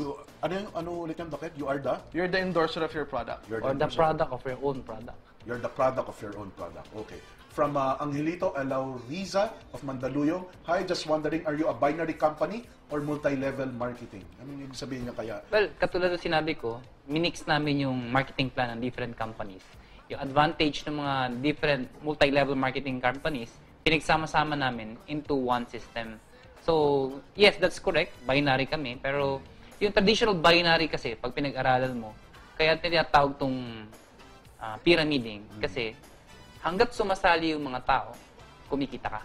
S2: Ano ulit yung Doc Ed? You are the?
S4: You're the endorser of your product.
S2: You're
S6: Or the
S2: endorser.
S6: product of your own product.
S2: You're the product of your own product. Okay. From Angelito Alauriza of Mandaluyong, hi, just wondering, are you a binary company or multi-level marketing? Ano yung sabihin niya kaya?
S6: Well, katulad ng sinabi ko, minix namin yung marketing plan ng different companies. Yung advantage ng mga different multi-level marketing companies, pinagsama-sama namin into one system. So, yes, that's correct. Binary kami. Pero yung traditional binary kasi, pag pinag-aralan mo, kaya tinatawag tong pyramiding. Kasi hanggat sumasali yung mga tao, kumikita ka.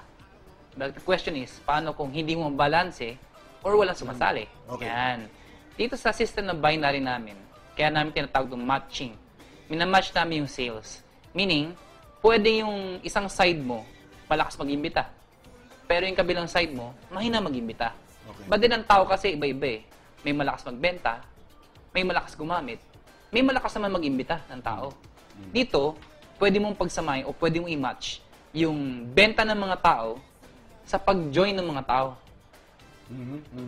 S6: The question is, paano kung hindi mo balanse or walang sumasali?
S2: Okay.
S6: Yan. Dito sa system ng binary namin, kaya namin tinatawag itong matching. Minamatch namin yung sales. Meaning, pwede yung isang side mo, malakas mag-imbita. Pero yung kabilang side mo, mahina mag-imbita.
S2: Okay.
S6: But din ang tao kasi iba-iba eh. May malakas magbenta, may malakas gumamit, may malakas naman mag-imbita ng tao. Dito, pwede mong pagsamahin o pwede mong i-match yung benta ng mga tao sa pag-join ng mga tao.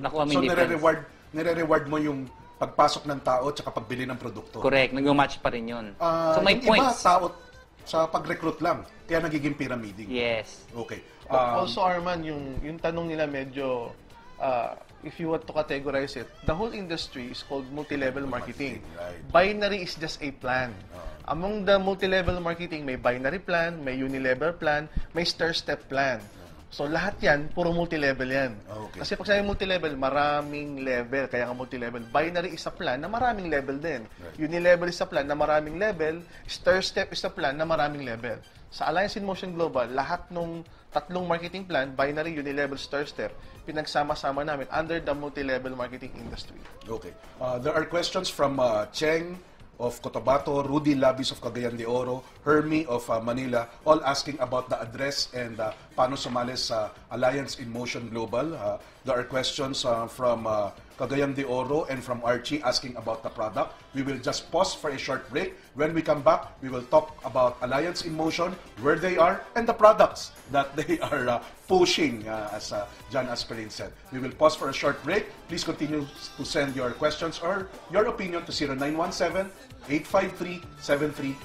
S6: Nakuha mo
S2: So
S6: yung difference.
S2: nire-reward mo yung pagpasok ng tao at pagbili ng produkto.
S6: Correct, nag-match pa rin yun. So may
S2: yung
S6: points.
S2: iba, tao sa pag-recruit lang, kaya nagiging pyramiding.
S6: Yes.
S2: Okay.
S4: Also, Arman, yung tanong nila medyo, if you want to categorize it, the whole industry is called multi-level marketing.
S2: Right.
S4: Binary is just a plan. Among the multi-level marketing, may binary plan, may unilevel plan, may stair-step plan. So lahat yan, puro multi-level yan.
S2: Okay.
S4: Kasi pag sinabi multi-level, maraming level. Kaya nga multi-level. Binary is a plan na maraming level din. Unilevel is a plan na maraming level. Stair-step is a plan na maraming level. Sa Alliance in Motion Global, lahat nung tatlong marketing plan, binary, unilevel, stair-step, pinagsama-sama namin under the multi-level marketing industry.
S2: Okay. There are questions from Cheng of Cotabato, Rudy Labis of Cagayan de Oro, Hermie of Manila, all asking about the address and paano sumali sa Alliance in Motion Global. There are questions from Cagayan de Oro and from Archie asking about the product. We will just pause for a short break. When we come back, we will talk about Alliance in Motion, where they are, and the products that they are pushing, as John Asperin said. We will pause for a short break. Please continue to send your questions or your opinion to 0917-853-7333.